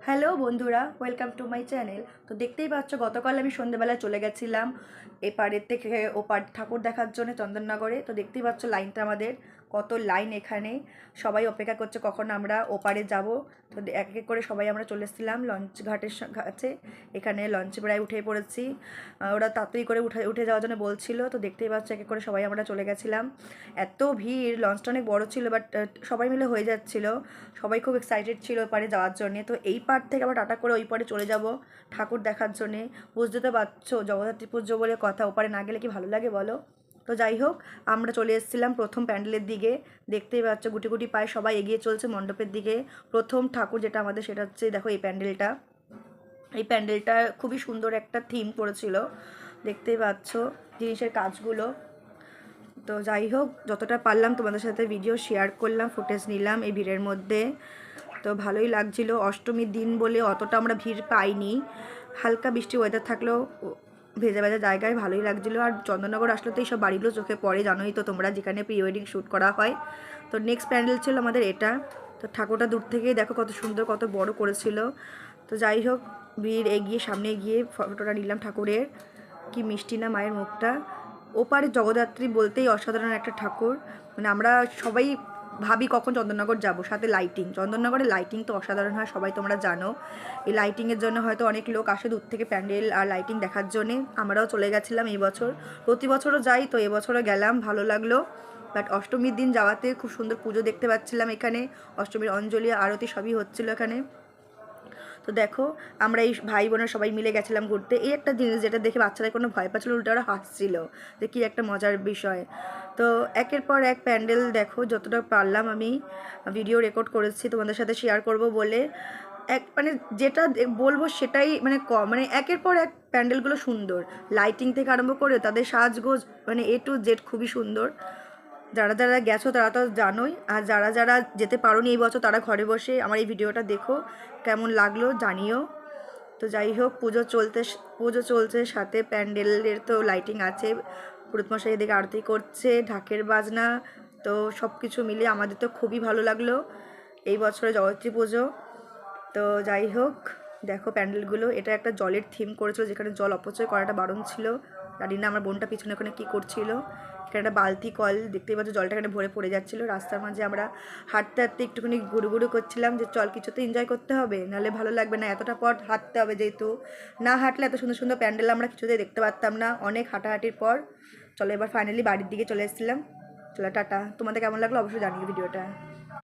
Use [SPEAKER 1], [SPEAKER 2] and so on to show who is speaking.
[SPEAKER 1] Hello বন্ধুরা, welcome to my channel. তো দেখতেই পাচ্ছ, গতকাল আমি সন্ধ্যেবেলা চলে গেছিলাম এপারের থেকে ওপার ঠাকুর দেখার জন্য চন্দননগরে। তো দেখতেই পাচ্ছ লাইনটা আমাদের, কত লাইন এখানে। সবাই অপেক্ষা করছে কখন আমরা ওপারে যাব। তো এক এক করে সবাই আমরা চলে এসেছিলাম লঞ্চ ঘাটের কাছে। এখানে লঞ্চে প্রায় উঠে পড়েছি। ওরা তাড়াতাড়ি করে উঠে যাওয়ার জন্য বলছিল। তো দেখতেই পাচ্ছ এক এক করে সবাই আমরা চলে গেছিলাম। এত ভিড়, লঞ্চটা অনেক বড় ছিল, বাট সবাই মিলে হয়ে যাচ্ছিল। সবাই খুব এক্সাইটেড ছিল ওপারে যাওয়ার জন্যে। তো এই পার থেকে আবার টাটা করে ওই পারে চলে যাব ঠাকুর দেখার জন্যে। বুঝতে তো পারছো, জগদ্ধাত্রী পুজো বলে কথা, ওপারে না গেলে কি ভালো লাগে বলো। তো যাই হোক, আমরা চলে এসেছিলাম প্রথম প্যান্ডেলের দিকে। দেখতেই পাচ্ছ গুটি গুটি পায়ে সবাই এগিয়ে চলছে মণ্ডপের দিকে। প্রথম ঠাকুর যেটা আমাদের, সেটা হচ্ছে দেখো এই প্যান্ডেলটা। এই প্যান্ডেলটা খুবই সুন্দর একটা থিম করেছিল, দেখতেই পাচ্ছ জিনিসের কাজগুলো। তো যাই হোক, যতটা পারলাম তোমাদের সাথে ভিডিও শেয়ার করলাম, ফুটেজ নিলাম এই ভিড়ের মধ্যে। তো ভালোই লাগছিল। অষ্টমীর দিন বলে অতটা আমরা ভিড় পাইনি, হালকা বৃষ্টি ওয়েদার থাকলেও ভেজা ভেজা জায়গায় ভালোই লাগছিলো। আর চন্দননগর আসলে তো এইসব বাড়িগুলো চোখে পড়ে, জানোই তো তোমরা, যেখানে প্রি ওয়েডিং শ্যুট করা হয়। তো নেক্সট প্যান্ডেল ছিল আমাদের এটা। তো ঠাকুরটা দূর থেকেই দেখো কত সুন্দর, কত বড় করেছিল। তো যাই হোক, ভিড় এগিয়ে সামনে গিয়ে ফটোটা নিলাম ঠাকুরের। কি মিষ্টি না মায়ের মুখটা। ওপারে জগদ্ধাত্রী বলতেই অসাধারণ একটা ঠাকুর। মানে আমরা সবাই ভাবি কখন চন্দননগর যাব, সাথে লাইটিং, চন্দননগরের লাইটিং তো অসাধারণ হয়, সবাই তোমরা জানো। এই লাইটিংয়ের জন্য হয়তো অনেক লোক আসে দূর থেকে প্যান্ডেল আর লাইটিং দেখার জন্যে। আমরাও চলে গেছিলাম এই বছর, প্রতি বছরও যাই, তো এবছরও গেলাম, ভালো লাগলো। বাট অষ্টমীর দিন যাওয়াতে খুব সুন্দর পুজো দেখতে পাচ্ছিলাম এখানে। অষ্টমীর অঞ্জলি আরতি সবই হচ্ছিলো এখানে। তো দেখো, আমরা এই ভাই বোনের সবাই মিলে গেছিলাম ঘুরতে। এই একটা জিনিস যেটা দেখে বাচ্চারা কোনো ভয় পাচ্ছিল, উল্টো ওরা হাসছিল, যে কী একটা মজার বিষয়। তো একের পর এক প্যান্ডেল দেখো, যতটা পারলাম আমি ভিডিও রেকর্ড করেছি তোমাদের সাথে শেয়ার করব বলে। মানে যেটা বলবো সেটাই, মানে মানে একের পর এক প্যান্ডেলগুলো সুন্দর, লাইটিং থেকে আরম্ভ করে তাদের সাজগোজ, মানে এ টু জেড খুবই সুন্দর। যারা যারা গেছো তারা তো জানোই, আর যারা যারা যেতে পারোনি এই বছর, তারা ঘরে বসে আমার এই ভিডিওটা দেখো, কেমন লাগলো জানিও। তো যাই হোক, পুজো চলছে, সাথে প্যান্ডেলের তো লাইটিং আছে। পুরোহিতমশাই এদিকে আরতি করছে, ঢাকের বাজনা, তো সব কিছু মিলিয়ে আমাদের তো খুবই ভালো লাগলো এই বছরে জগদ্ধাত্রী পুজো। তো যাই হোক, দেখো প্যান্ডেলগুলো, এটা একটা জলের থিম করেছিল, যেখানে জল অপচয় করাটা বারণ ছিল। জানি না আমার বোনটা পিছনে ওখানে কী করছিল। এখানে একটা বালতি কল দেখতেই পাচ্ছ, জলটা এখানে ভরে পড়ে যাচ্ছিলো রাস্তার মাঝে। আমরা হাঁটতে হাঁটতে একটুখানি ঘুরু ঘুরু করছিলাম, যে চল কিছু তো এনজয় করতে হবে, নাহলে ভালো লাগবে না। এতটা পথ হাঁটতে হবে, যেহেতু না হাঁটলে এত সুন্দর সুন্দর প্যান্ডেল আমরা কিছুতেই দেখতে পারতাম না, অনেক হাঁটাহাঁটির পর। চলো এবার ফাইনালি বাড়ির দিকে চলে এসেছিলাম। চলো টাটা। তোমাদের কেমন লাগলো অবশ্যই জানিও ভিডিওটা।